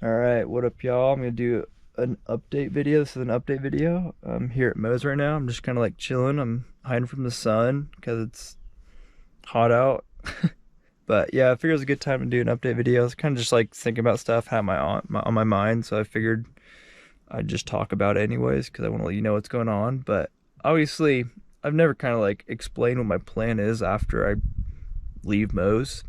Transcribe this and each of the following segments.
All right, what up, y'all? I'm gonna do an update video. This is an update video. I'm here at Moe's right now. I'm just kind of like chilling. I'm hiding from the sun because it's hot out. But yeah, I figured it was a good time to do an update video. I was kind of just like thinking about stuff had on my mind, so I figured I'd just talk about it anyways because I want to let you know what's going on. But obviously, I've never kind of like explained what my plan is after I leave Moe's.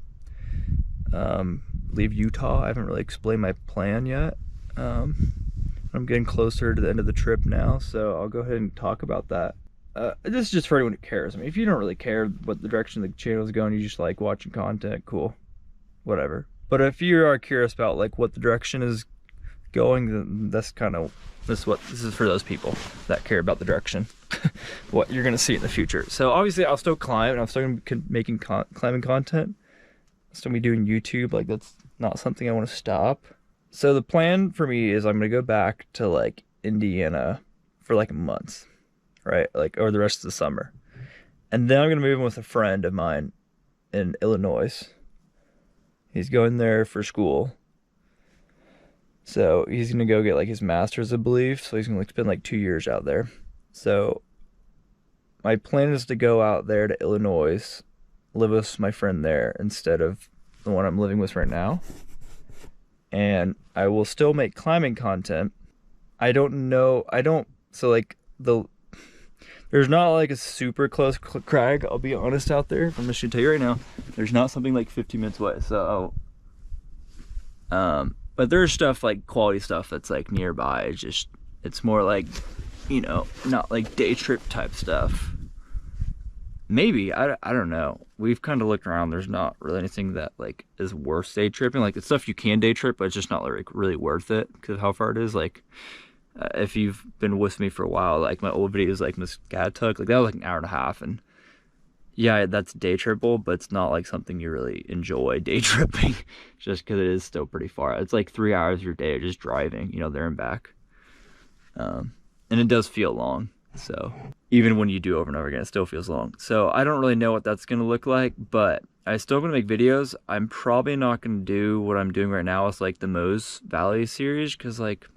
Leave Utah. I haven't really explained my plan yet. I'm getting closer to the end of the trip now, so I'll go ahead and talk about that. This is just for anyone who cares. I mean, if you don't really care what the direction the channel is going, you just like watching content, cool, whatever. But if you are curious about like what the direction is going, then this is for those people that care about the direction, what you're gonna see in the future. So obviously, I'll still climb, and I'm still gonna be making climbing content. I'll still be doing YouTube. Like that's not something I want to stop. So the plan for me is I'm gonna go back to like Indiana for like a month, right? Like over the rest of the summer. And then I'm gonna move in with a friend of mine in Illinois. He's going there for school. So he's gonna go get like his master's, I believe. So he's gonna like spend like 2 years out there. So my plan is to go out there to Illinois, live with my friend there instead of the one I'm living with right now. And I will still make climbing content. So like there's not like a super close crag, I'll be honest out there. I'm just gonna tell you right now, there's not something like 50 minutes away. So, but there's stuff like quality stuff that's like nearby. It's more like, not like day trip type stuff. Maybe, I don't know. We've kind of looked around. There's not really anything that like is worth day tripping. Like it's stuff you can day trip, but it's just not like really worth it because of how far it is. Like if you've been with me for a while, like my old videos like Muscatatuck, like that was like an hour and a half, and yeah, that's day trippable, but it's not like something you really enjoy day tripping just because it is still pretty far. It's like 3 hours of your day just driving, there and back. And it does feel long. So even when you do over and over again, it still feels long. So I don't really know what that's going to look like, but I still going to make videos. I'm probably not going to do what I'm doing right now with like the Moe's Valley series because like,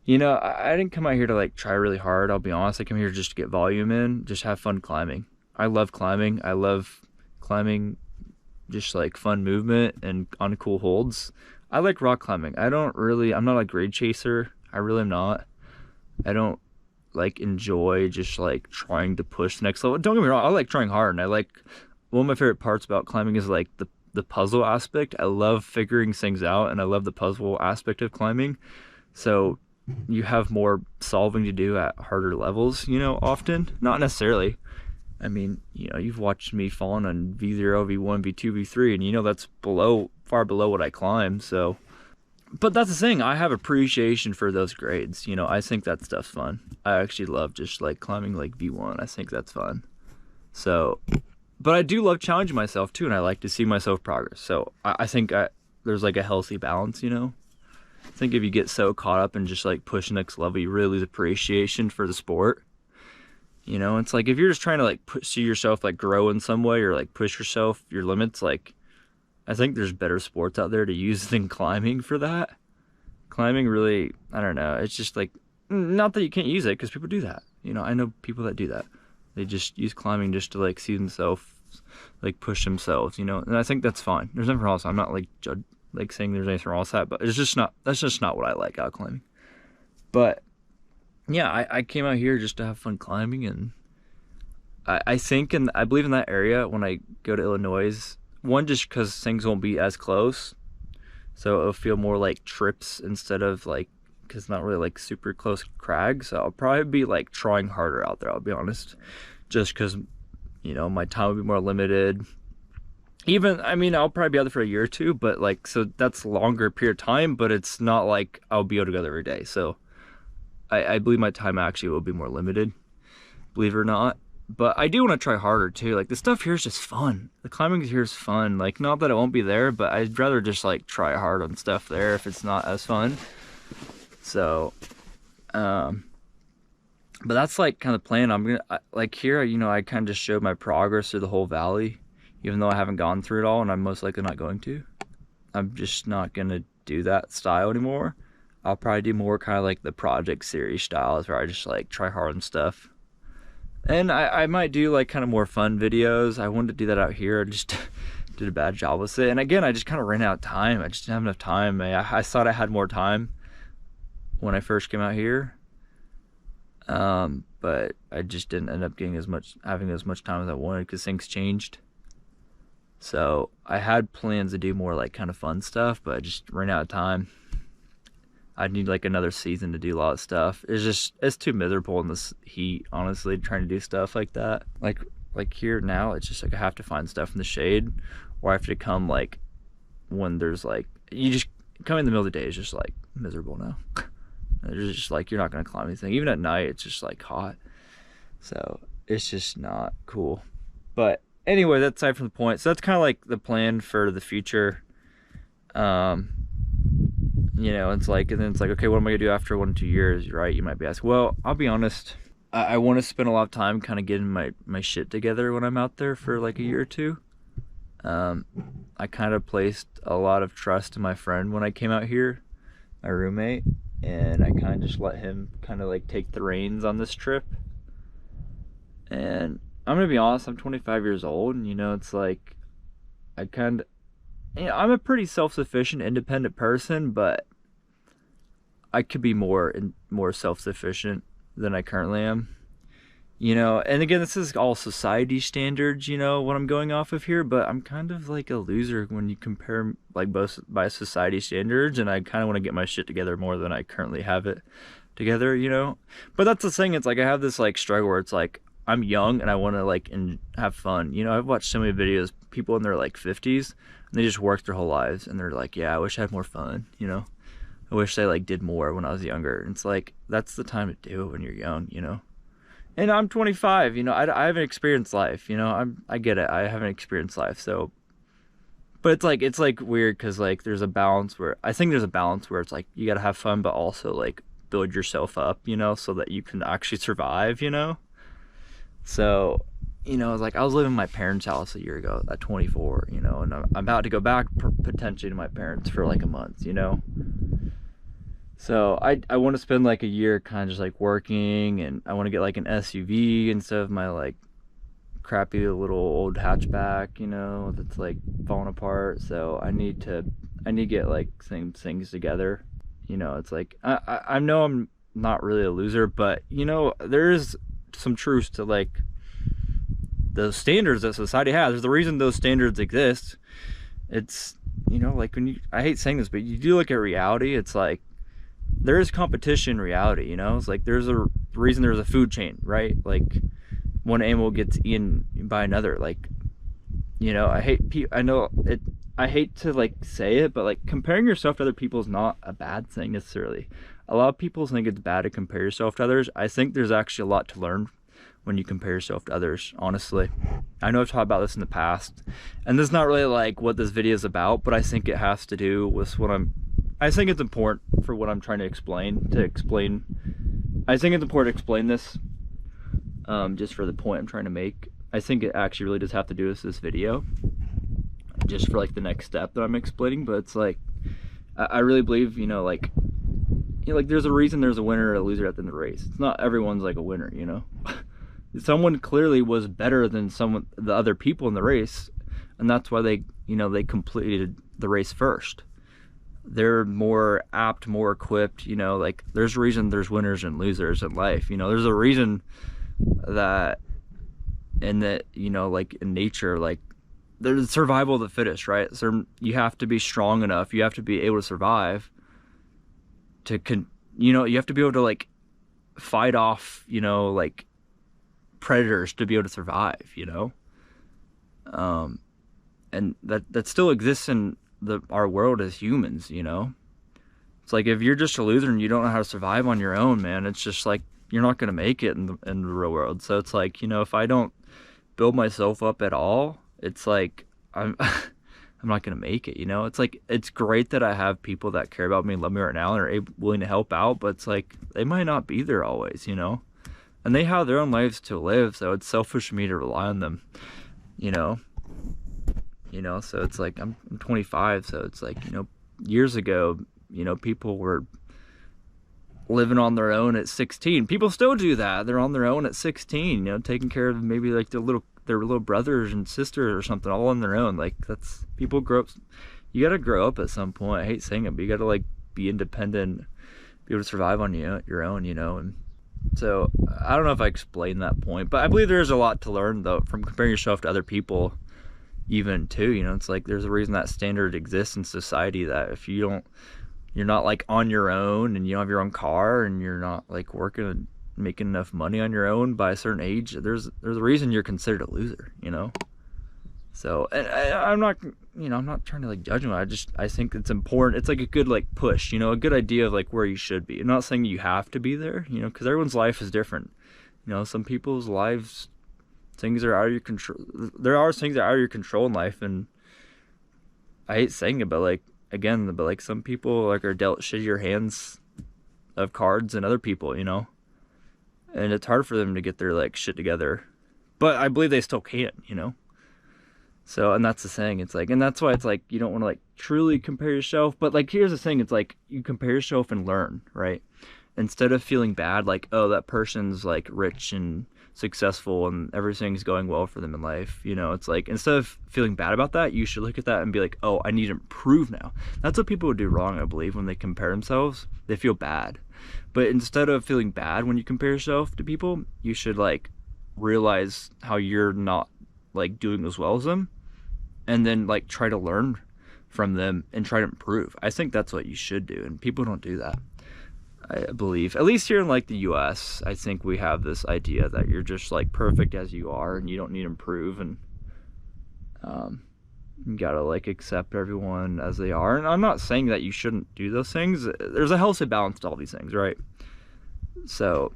I didn't come out here to like try really hard. I'll be honest. I come here just to get volume in, just have fun climbing. I love climbing. I love climbing, just like fun movement and on cool holds. I like rock climbing. I'm not a grade chaser. I really am not. I don't like enjoy just like trying to push the next level. Don't get me wrong, I like trying hard, and I like one of my favorite parts about climbing is like the puzzle aspect. I love figuring things out, and I love the puzzle aspect of climbing. So you have more solving to do at harder levels, often. Not necessarily. I mean, you've watched me falling on V0, V1, V2, V3, and that's far below what I climb, so. But that's the thing, I have appreciation for those grades. I think that stuff's fun. I actually love just like climbing like V1. I think that's fun. So, but I do love challenging myself too, and I like to see myself progress. So I think there's like a healthy balance, I think if you get so caught up in just like push next level, you really lose appreciation for the sport. It's like if you're just trying to like see yourself like grow in some way or like push yourself, your limits, like I think there's better sports out there to use than climbing for that. Climbing really, I don't know, it's just like, not that you can't use it, because people do that. I know people that do that. They just use climbing just to like see themselves, like push themselves, and I think that's fine. There's nothing wrong with that. I'm not like saying there's anything wrong with that, but that's just not what I like out climbing. But yeah, I came out here just to have fun climbing, and I think, and I believe in that area when I go to Illinois. One, just because things won't be as close, so it'll feel more like trips instead of like, because it's not really like super close crags. So I'll probably be like trying harder out there, I'll be honest, just because my time will be more limited. I'll probably be out there for a year or two, but like, so that's a longer period of time, but it's not like I'll be able to go there every day. So I believe my time actually will be more limited, believe it or not. But I do want to try harder too. Like the stuff here is just fun. The climbing here is fun. Like not that it won't be there, but I'd rather just like try hard on stuff there if it's not as fun. So, but that's like kind of the plan. Like here, I kind of just showed my progress through the whole valley, even though I haven't gone through it all, and I'm most likely not going to. I'm just not gonna do that style anymore. I'll probably do more kind of like the project series styles where I just like try hard and stuff. And I might do like kind of more fun videos. I wanted to do that out here. I just did a bad job with it. And again, I just kind of ran out of time. I just didn't have enough time. I thought I had more time when I first came out here. But I just didn't end up having as much time as I wanted because things changed. So I had plans to do more like kind of fun stuff, but I just ran out of time. I'd need like another season to do a lot of stuff. It's too miserable in this heat, honestly, trying to do stuff like that. Like here now, it's just like I have to find stuff in the shade, or I have to come like when there's like, you just come in the middle of the day, it's just like miserable now. It's just like you're not gonna climb anything. Even at night, it's just like hot. So it's just not cool. But anyway, that's aside from the point. So that's kind of like the plan for the future. You know, it's like, and then it's like, okay, what am I gonna do after 1 or 2 years, right? You might be asking. Well, I'll be honest. I want to spend a lot of time kind of getting my shit together when I'm out there for like a year or two. I kind of placed a lot of trust in my friend when I came out here, my roommate, and I kind of just let him kind of like take the reins on this trip. And I'm gonna be honest, I'm 25 years old, and you know, it's like I'm a pretty self-sufficient, independent person, but I could be more self-sufficient than I currently am. You know, and again, this is all society standards, you know, what I'm going off of here, but I'm kind of like a loser when you compare like both by society standards, and I kind of want to get my shit together more than I currently have it together, you know. But that's the thing, it's like I have this like struggle where it's like I'm young and I want to like have fun. You know, I've watched so many videos, people in their like 50s, and they just work their whole lives, and they're like, yeah, I wish I had more fun, you know. I wish I like did more when I was younger. And it's like, that's the time to do it when you're young, you know. And I'm 25, you know, I haven't experienced life, you know. I get it, I haven't experienced life, so. But it's like weird because like there's a balance where it's like you gotta have fun, but also like build yourself up, you know, so that you can actually survive, you know. So, you know, like I was living in my parents' house a year ago at 24, you know, and I'm about to go back potentially to my parents for like a month, you know. So I want to spend like a year kind of just like working, and I want to get like an SUV instead of my like crappy little old hatchback, you know, that's like falling apart. So I need to get like things together, you know. It's like I know I'm not really a loser, but you know, there's some truth to like the standards that society has. There's the reason those standards exist. It's, you know, like when I hate saying this, but you do look at reality, it's like there is competition in reality, you know. It's like there's a reason there's a food chain, right? Like one animal gets eaten by another. Like, you know, I hate to like say it, but like comparing yourself to other people is not a bad thing necessarily. A lot of people think it's bad to compare yourself to others. I think there's actually a lot to learn when you compare yourself to others, honestly. I know I've talked about this in the past, and this is not really like what this video is about, but I think it has to do with I think it's important for what I'm trying to explain. I think it's important to explain this, just for the point I'm trying to make. I think it actually really does have to do with this video, just for like the next step that I'm explaining. But it's like, I really believe, you know, like there's a reason there's a winner or a loser at the end of the race. It's not everyone's like a winner, you know. Someone clearly was better than the other people in the race, and that's why they completed the race first. They're more apt, more equipped, you know. Like there's a reason there's winners and losers in life, you know. There's a reason that you know, like in nature, like there's survival of the fittest, right? So you have to be strong enough, you have to be able to survive you know, you have to be able to like fight off, you know, like predators to be able to survive, you know. And that still exists in our world as humans, you know. It's like if you're just a loser and you don't know how to survive on your own, man, it's just like you're not going to make it in the real world. So it's like, you know, if I don't build myself up at all, it's like I'm I'm not going to make it, you know. It's like, it's great that I have people that care about me and love me right now and are willing to help out, but it's like they might not be there always, you know. And they have their own lives to live, so it's selfish for me to rely on them, you know. So it's like I'm 25, so it's like, you know, years ago, you know, people were living on their own at 16. People still do that. They're on their own at 16, you know, taking care of maybe like their little brothers and sisters or something, all on their own. Like, that's, people grow up. You gotta grow up at some point. I hate saying it, but you gotta like be independent, be able to survive on your own, you know. And so I don't know if I explained that point, but I believe there's a lot to learn though from comparing yourself to other people, even too. You know, it's like there's a reason that standard exists in society, that if you're not like on your own, and you don't have your own car, and you're not like working and making enough money on your own by a certain age, there's a reason you're considered a loser, you know. So, and I'm not, you know, I'm not trying to like judge them. I think it's important. It's like a good like push, you know, a good idea of like where you should be. I'm not saying you have to be there, you know, because everyone's life is different. You know, some people's lives, things are out of your control. There are things that are out of your control in life, and I hate saying it, but like, again, but like some people like are dealt shittier hands of cards than other people, you know, and it's hard for them to get their like shit together, but I believe they still can, you know. So, and that's the thing. It's like, and that's why it's like you don't want to like truly compare yourself, but like here's the thing. It's like you compare yourself and learn, right? Instead of feeling bad, like, oh, that person's like rich and successful and everything's going well for them in life, you know, it's like, instead of feeling bad about that, you should look at that and be like, oh, I need to improve now. That's what people would do wrong, I believe, when they compare themselves. They feel bad. But instead of feeling bad when you compare yourself to people, you should like realize how you're not like doing as well as them, and then like try to learn from them and try to improve. I think that's what you should do, and people don't do that. I believe, at least here in like the US, I think we have this idea that you're just like perfect as you are and you don't need to improve, and you gotta like accept everyone as they are. And I'm not saying that you shouldn't do those things. There's a healthy balance to all these things, right? So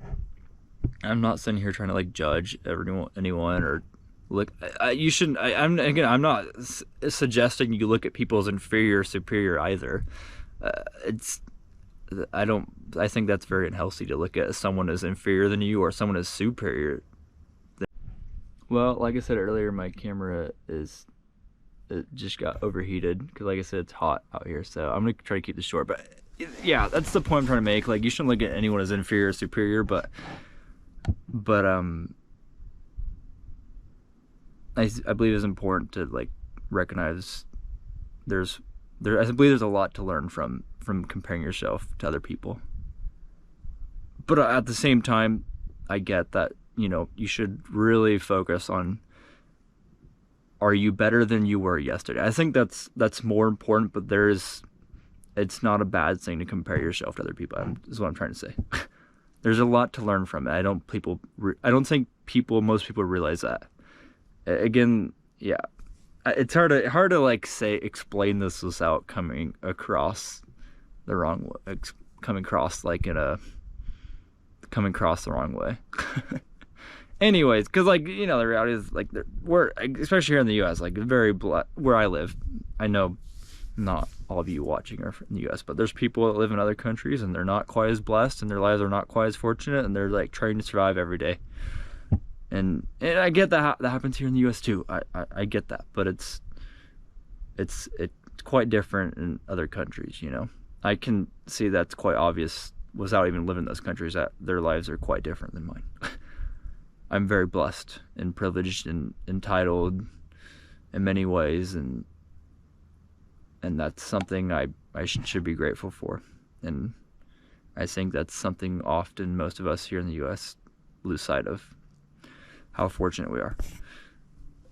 I'm not sitting here trying to like judge anyone or look. You shouldn't. I'm not suggesting you look at people as inferior or superior either. I think that's very unhealthy to look at someone as inferior than you or someone as superior. Well, like I said earlier, my camera it just got overheated because, like I said, it's hot out here. So I'm gonna try to keep this short. But yeah, that's the point I'm trying to make. Like, you shouldn't look at anyone as inferior or superior, but I believe it's important to like recognize I believe there's a lot to learn from comparing yourself to other people. But at the same time, I get that, you know, you should really focus on, are you better than you were yesterday? I think that's more important, but it's not a bad thing to compare yourself to other people, is what I'm trying to say. There's a lot to learn from it. I don't think most people realize that. Again, yeah, it's hard to like explain this without coming across the wrong way, coming across the wrong way. Anyways, because like, you know, the reality is like we're, especially here in the U.S., like where I live. I know not all of you watching are in the U.S., but there's people that live in other countries and they're not quite as blessed and their lives are not quite as fortunate, and they're like trying to survive every day. And I get that happens here in the U.S. too. I get that, but it's quite different in other countries. You know, I can see that's quite obvious without even living in those countries, that their lives are quite different than mine. I'm very blessed and privileged and entitled in many ways, and that's something I should be grateful for. And I think that's something often most of us here in the U.S. lose sight of, how fortunate we are.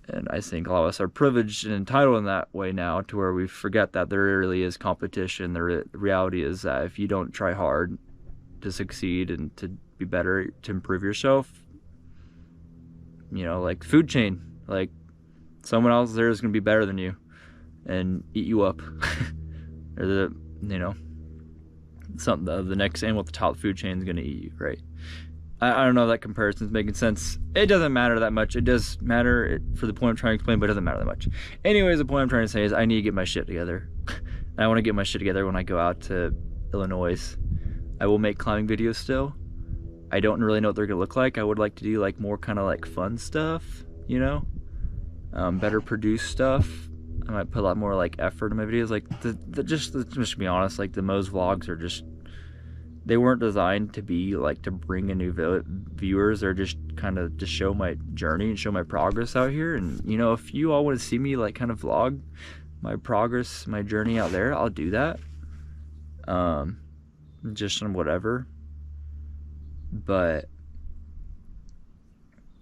And I think a lot of us are privileged and entitled in that way now, to where we forget that there really is competition. The reality is that if you don't try hard to succeed and to be better, to improve yourself, you know, like food chain, like someone else there is going to be better than you and eat you up. Or the next animal at the top of the food chain is going to eat you, right? I don't know if that comparison's making sense. It doesn't matter that much. It does matter for the point I'm trying to explain, but it doesn't matter that much. Anyways, the point I'm trying to say is I need to get my shit together. And I want to get my shit together when I go out to Illinois. I will make climbing videos still. I don't really know what they're going to look like. I would like to do like more kind of like fun stuff, you know? Better produced stuff. I might put a lot more like effort in my videos. Like just to be honest, like the Mo's vlogs are just, they weren't designed to be like to bring in new viewers. They're just kind of to show my journey and show my progress out here. And you know, if you all want to see me like kind of vlog my progress, my journey out there, I'll do that. Just on whatever. But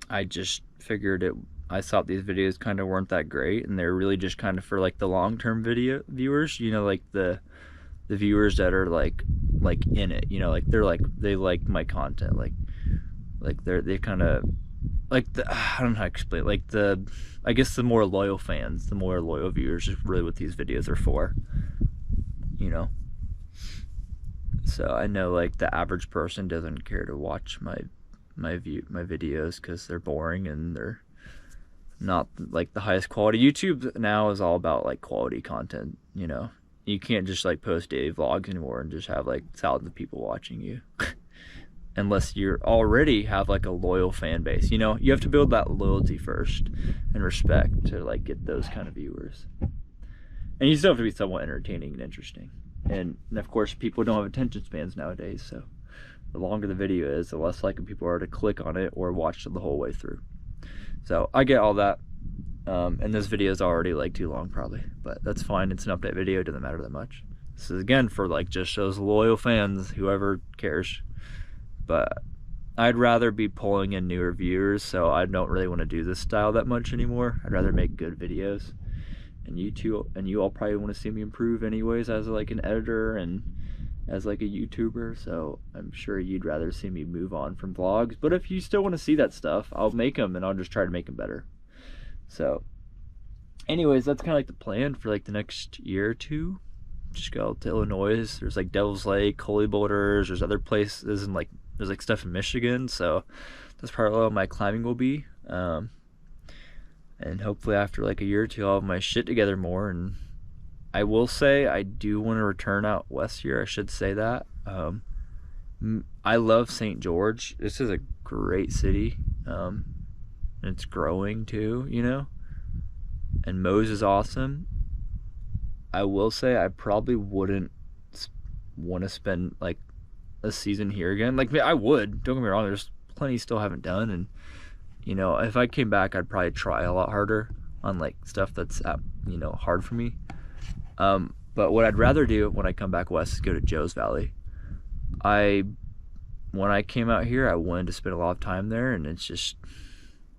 I just figured it, I thought these videos kind of weren't that great, and they're really just kind of for like the long-term video viewers, you know, like the viewers that are like in it, you know, like they're like, they like my content, like they kind of like the, I don't know how to explain it, like the, I guess the more loyal fans, the more loyal viewers is really what these videos are for, you know. So I know like the average person doesn't care to watch my videos because they're boring and they're not like the highest quality. YouTube now is all about like quality content, you know. You can't just like post daily vlogs anymore and just have like thousands of people watching you unless you already have like a loyal fan base, you know. You have to build that loyalty first and respect to like get those kind of viewers, and you still have to be somewhat entertaining and interesting. And of course, people don't have attention spans nowadays, so the longer the video is, the less likely people are to click on it or watch it the whole way through. So I get all that, and this video is already like too long probably, but that's fine. It's an update video, it doesn't matter that much. This is again for like just those loyal fans, whoever cares. But I'd rather be pulling in newer viewers, so I don't really want to do this style that much anymore. I'd rather make good videos. And you all probably want to see me improve anyways as like an editor and as like a YouTuber, so I'm sure you'd rather see me move on from vlogs. But if you still want to see that stuff, I'll make them, and I'll just try to make them better. So anyways, that's kind of like the plan for like the next year or two. Just go to Illinois. There's like Devil's Lake, Holy Boulders, there's other places, and like there's like stuff in Michigan, so that's probably what my climbing will be. And hopefully after like a year or two, I'll have my shit together more. And I will say I do want to return out west here. I should say that. I love St. George. This is a great city. And it's growing too, you know. And Mo's is awesome. I will say I probably wouldn't want to spend like a season here again. Like I would. Don't get me wrong. There's plenty still haven't done, and you know, if I came back, I'd probably try a lot harder on like stuff that's you know, hard for me. But what I'd rather do when I come back west is go to Joe's Valley. When I came out here, I wanted to spend a lot of time there, and it's just,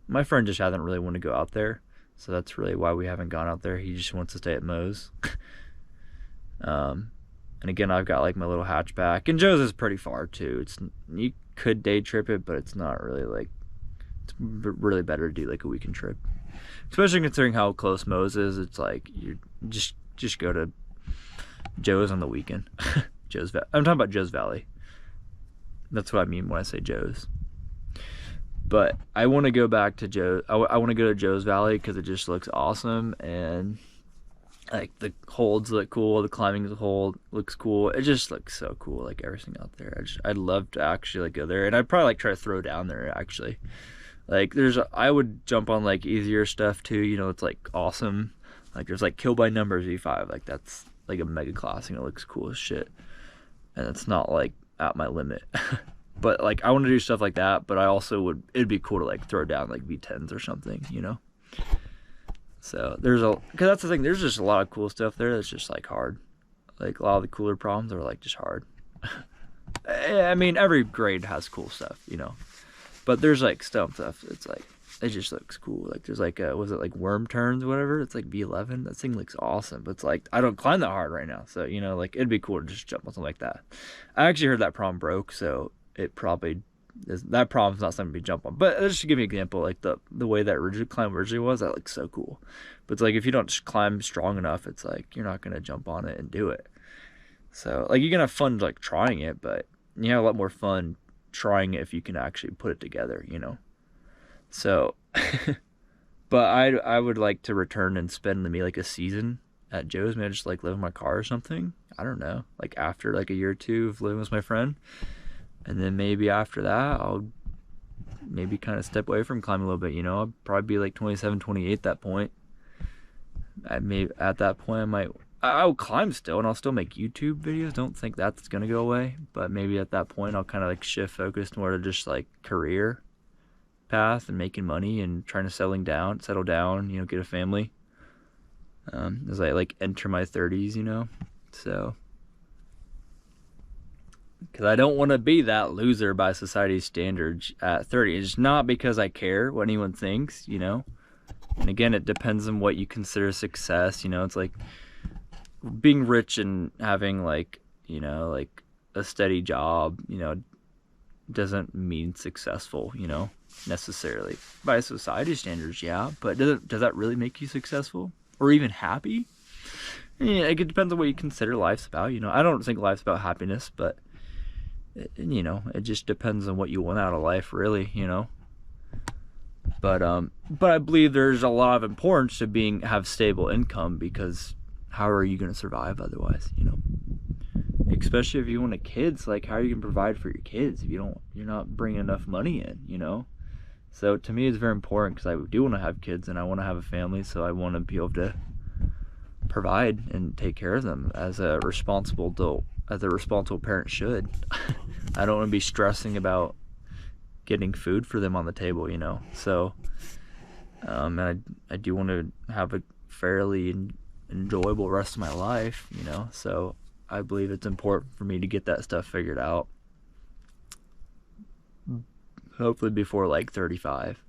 my friend just hasn't really wanted to go out there, so that's really why we haven't gone out there. He just wants to stay at Mo's. And again, I've got like my little hatchback, and Joe's is pretty far too. You could day trip it, but it's not really like, it's really better to do like a weekend trip, especially considering how close Mo's is. It's like you just go to Joe's on the weekend. I'm talking about Joe's Valley. That's what I mean when I say Joe's. But I want to go back to Joe. I want to go to Joe's Valley because it just looks awesome, and like the holds look cool, the climbing hold looks cool. It just looks so cool, like everything out there. I'd love to actually like go there, and I'd probably like try to throw down there actually. Like I would jump on like easier stuff too, you know. It's like awesome. Like there's like Kill by Numbers V5, like that's like a mega class, and it looks cool as shit, and it's not like out my limit. But like I want to do stuff like that, but I also it'd be cool to like throw down like V10s or something, you know. So because that's the thing, there's just a lot of cool stuff there that's just like hard. Like a lot of the cooler problems are like just hard. I mean, every grade has cool stuff, you know. But there's like stuff. It's like, it just looks cool. Like there's like was it like worm turns or whatever? It's like V11. That thing looks awesome. But it's like I don't climb that hard right now, so you know, like it'd be cool to just jump on something like that. I actually heard that problem broke, so it probably that problem's not something to jump on. But just to give you an example, like the way that climb originally was, that looks so cool. But it's like if you don't just climb strong enough, it's like you're not gonna jump on it and do it. So like you're gonna have fun like trying it, but you have a lot more fun trying it if you can actually put it together, you know. So but I would like to return and spend maybe like a season at Joe's. Maybe just like live in my car or something, I don't know, like after like a year or two of living with my friend. And then maybe after that I'll maybe kind of step away from climbing a little bit, you know. I'll probably be like 27, 28 at that point. at that point I'll climb still, and I'll still make YouTube videos. Don't think that's gonna go away, but maybe at that point I'll kind of like shift focus more to just like career path and making money and trying to settle down, you know, get a family. As I like enter my 30s, you know, so because I don't want to be that loser by society's standards at 30. It's not because I care what anyone thinks, you know. And again, it depends on what you consider success, you know. It's like being rich and having like, you know, like a steady job, you know, doesn't mean successful, you know, necessarily by society standards. Yeah, but does that really make you successful or even happy? Yeah, it depends on what you consider life's about, you know. I don't think life's about happiness, but you know, it just depends on what you want out of life, really, you know. But I believe there's a lot of importance to have stable income, because how are you going to survive otherwise, you know? Especially if you want kids, like how are you going to provide for your kids if you're not bringing enough money in, you know? So to me, it's very important, because I do want to have kids and I want to have a family, so I want to be able to provide and take care of them as a responsible adult, as a responsible parent should. I don't want to be stressing about getting food for them on the table, you know. So and I do want to have a fairly enjoyable rest of my life, you know. So I believe it's important for me to get that stuff figured out, hopefully before like 35.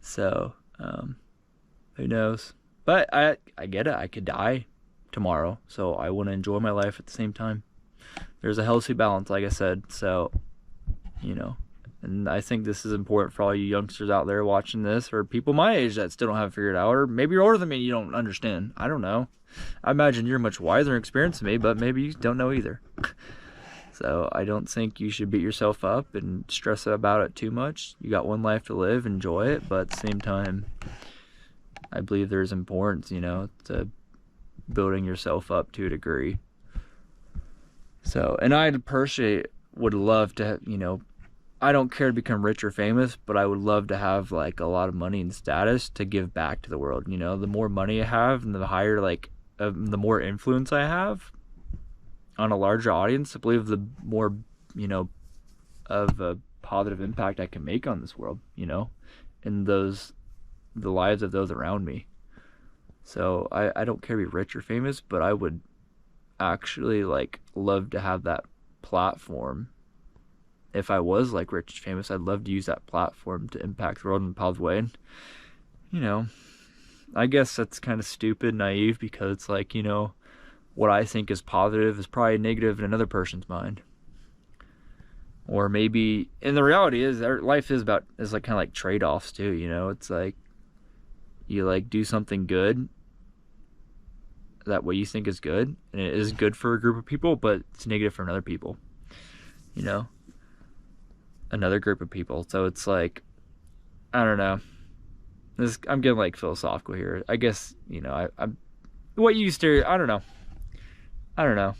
So who knows, but I get it. I could die tomorrow, so I want to enjoy my life at the same time. There's a healthy balance, like I said. So, you know, and I think this is important for all you youngsters out there watching this, or people my age that still don't have it figured out, or maybe you're older than me and you don't understand. I don't know. I imagine you're much wiser and experienced than me, but maybe you don't know either. So I don't think you should beat yourself up and stress about it too much. You got one life to live, enjoy it, but at the same time, I believe there's importance, you know, to building yourself up to a degree. So, and I personally would love to, you know, I don't care to become rich or famous, but I would love to have like a lot of money and status to give back to the world. You know, the more money I have and the higher, like, the more influence I have on a larger audience, I believe the more, you know, of a positive impact I can make on this world, you know, and the lives of those around me. So I don't care to be rich or famous, but I would actually like love to have that platform. If I was like rich and famous, I'd love to use that platform to impact the world in a positive way. And, you know, I guess that's kind of stupid, naive, because it's like, you know, what I think is positive is probably negative in another person's mind. Or maybe, and the reality is that life is like kind of like trade-offs too, you know. It's like you like do something good, that what you think is good, and it is good for a group of people, but it's negative for another people, you know, another group of people. So it's like, I don't know, I'm getting like philosophical here, I guess, you know. I'm what you I don't know,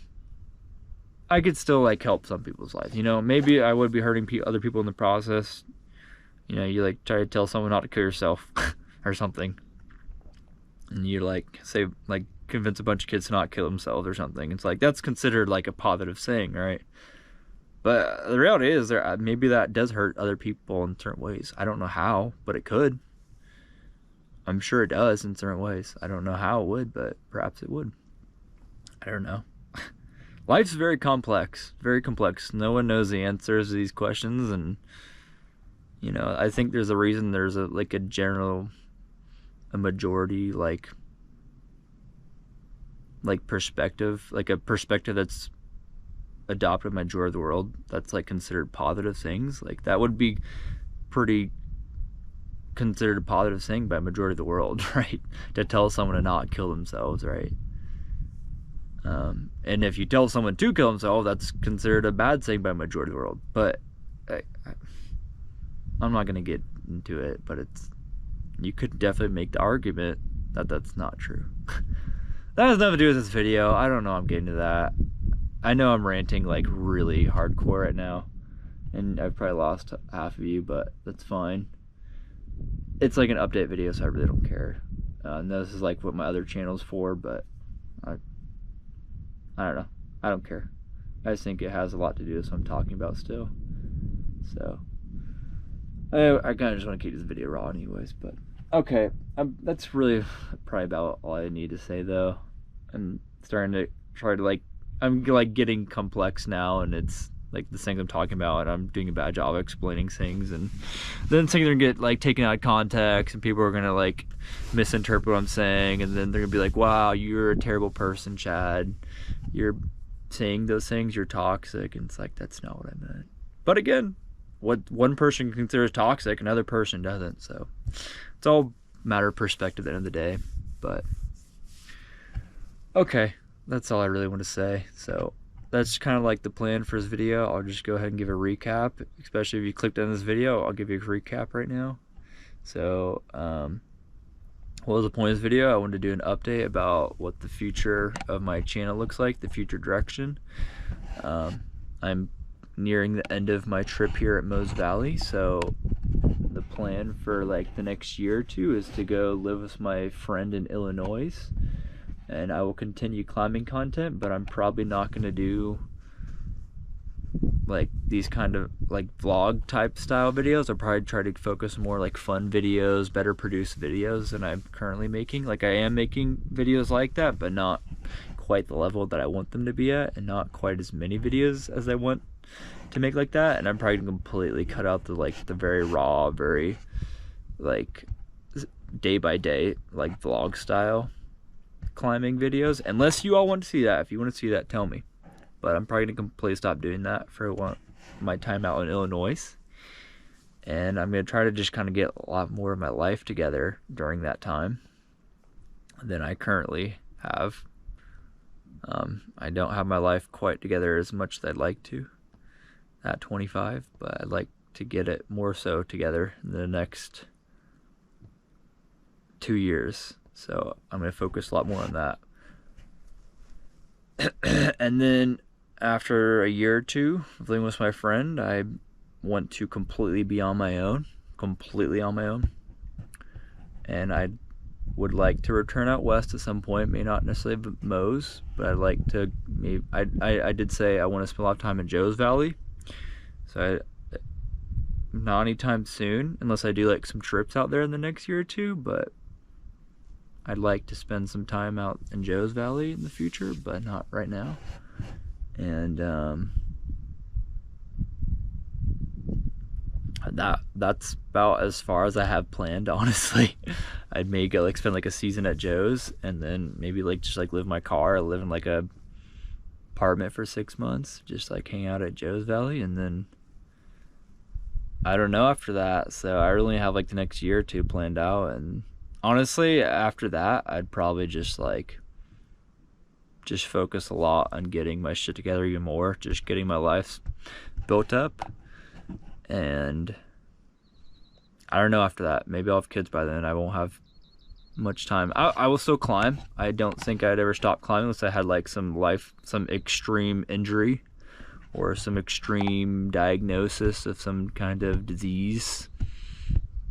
I could still like help some people's lives, you know. Maybe I would be hurting other people in the process, you know. You like try to tell someone not to kill yourself or something, and you like say, like, convince a bunch of kids to not kill themselves or something. It's like that's considered like a positive saying, right? But the reality is, maybe that does hurt other people in certain ways. I don't know how, but it could. I'm sure it does in certain ways. I don't know how it would, but perhaps it would. I don't know. Life's very complex, very complex. No one knows the answers to these questions, and you know, I think there's a reason there's a majority like perspective, like a perspective that's adopted by majority of the world, that's like considered positive things. Like that would be pretty considered a positive thing by majority of the world, right? To tell someone to not kill themselves, right? And if you tell someone to kill themselves, that's considered a bad thing by majority of the world. But I'm not gonna get into it, but you could definitely make the argument that that's not true. That has nothing to do with this video. I don't know I'm getting to that. I know I'm ranting like really hardcore right now, and I've probably lost half of you, but that's fine. It's like an update video, so I really don't care. And this is like what my other channel's for, but I don't know. I don't care. I just think it has a lot to do with what I'm talking about still. So I kind of just want to keep this video raw anyways, but okay. That's really probably about all I need to say though. I'm starting to try to like, I'm like getting complex now, and it's like the things I'm talking about, and I'm doing a bad job of explaining things, and then things are gonna get like taken out of context, and people are gonna like misinterpret what I'm saying, and then they're gonna be like, wow, you're a terrible person, Chad. You're saying those things, you're toxic. And it's like, that's not what I meant. But again, what one person considers toxic, another person doesn't. So it's all a matter of perspective at the end of the day. But okay, that's all I really want to say. So that's kind of like the plan for this video. I'll just go ahead and give a recap, especially if you clicked on this video. I'll give you a recap right now. So what was the point of this video? I wanted to do an update about what the future of my channel looks like, the future direction. I'm nearing the end of my trip here at Mose Valley, so the plan for like the next year or two is to go live with my friend in Illinois, and I will continue climbing content, but I'm probably not going to do like these kind of like vlog type style videos. I'll probably try to focus more like fun videos, better produced videos than I'm currently making. Like I am making videos like that, but not quite the level that I want them to be at, and not quite as many videos as I want to make like that. And I'm probably gonna completely cut out the very raw, very like day by day like vlog style climbing videos, unless you all want to see that. If you want to see that, tell me. But I'm probably gonna completely stop doing that for my time out in Illinois, and I'm gonna try to just kind of get a lot more of my life together during that time than I currently have. I don't have my life quite together as much as I'd like to at 25, but I'd like to get it more so together in the next 2 years. So I'm gonna focus a lot more on that. And then after a year or two of living with my friend, I want to completely be on my own, and I would like to return out west at some point. May not necessarily Mose, but I'd like to. I did say I want to spend a lot of time in Joe's Valley, so not anytime soon, unless I do like some trips out there in the next year or two. But I'd like to spend some time out in Joe's Valley in the future, but not right now. And that's about as far as I have planned, honestly. I'd maybe go like spend like a season at Joe's, and then maybe like just like live in my car, live in like a apartment for 6 months, just like hang out at Joe's Valley, and then I don't know after that. So I really have like the next year or two planned out, and honestly after that I'd probably just focus a lot on getting my shit together even more, just getting my life built up. And I don't know after that, maybe I'll have kids by then. I won't have much time. I will still climb. I don't think I'd ever stop climbing unless I had like some extreme injury or some extreme diagnosis of some kind of disease,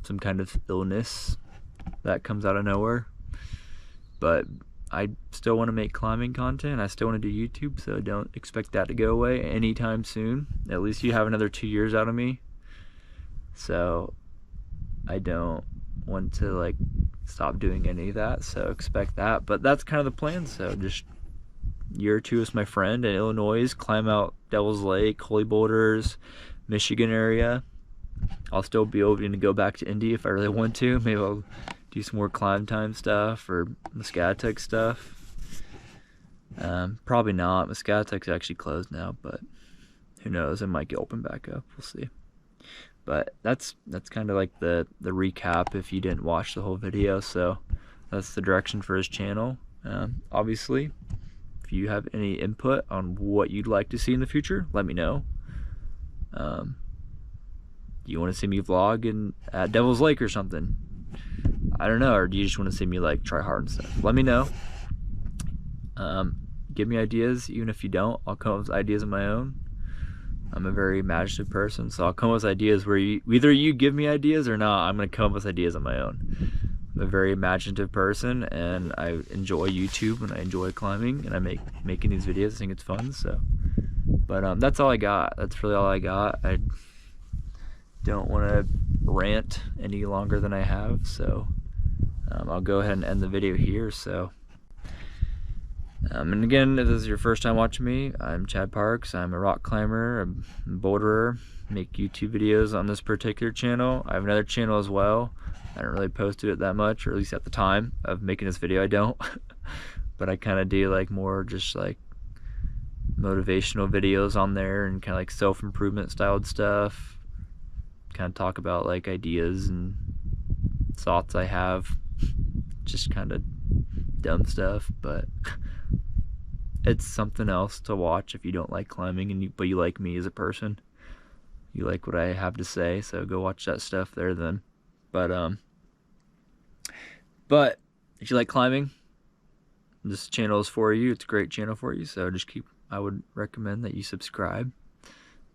some kind of illness that comes out of nowhere. But I still want to make climbing content. I still want to do YouTube, so don't expect that to go away anytime soon. At least you have another 2 years out of me. So I don't want to like stop doing any of that, so expect that. But that's kind of the plan. So just year or two with my friend in Illinois, climb out Devil's Lake, Holy Boulders, Michigan area. I'll still be able to go back to Indy if I really want to. Maybe I'll do some more climb time stuff or Muscatec stuff. Probably not. Muscatec's actually closed now, but who knows? It might get open back up. We'll see. But that's kind of like the recap if you didn't watch the whole video. So that's the direction for his channel. Obviously, if you have any input on what you'd like to see in the future, let me know. Do you want to see me vlog at Devil's Lake or something? I don't know. Or do you just want to see me like try hard and stuff? Let me know. Give me ideas. Even if you don't, I'll come up with ideas of my own. I'm a very imaginative person, so I'll come up with ideas where either you give me ideas or not. I'm gonna come up with ideas on my own. a very imaginative person, and I enjoy YouTube and I enjoy climbing, and I making these videos. I think it's fun. So, but that's all I got. That's really all I got. I don't want to rant any longer than I have, so I'll go ahead and end the video here. So, and again, if this is your first time watching me, I'm Chad Parks. I'm a rock climber, a boulderer, make YouTube videos on this particular channel. I have another channel as well. I don't really post to it that much, or at least at the time of making this video I don't. But I kind of do like more just like motivational videos on there, and kind of like self-improvement styled stuff. Kind of talk about like ideas and thoughts I have, just kind of dumb stuff, but it's something else to watch if you don't like climbing, and but you like me as a person. You like what I have to say, so go watch that stuff there then. But if you like climbing, this channel is for you. It's a great channel for you, so I would recommend that you subscribe.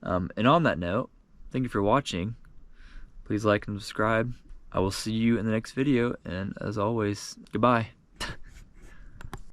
And on that note, thank you for watching. Please like and subscribe. I will see you in the next video, and as always, goodbye.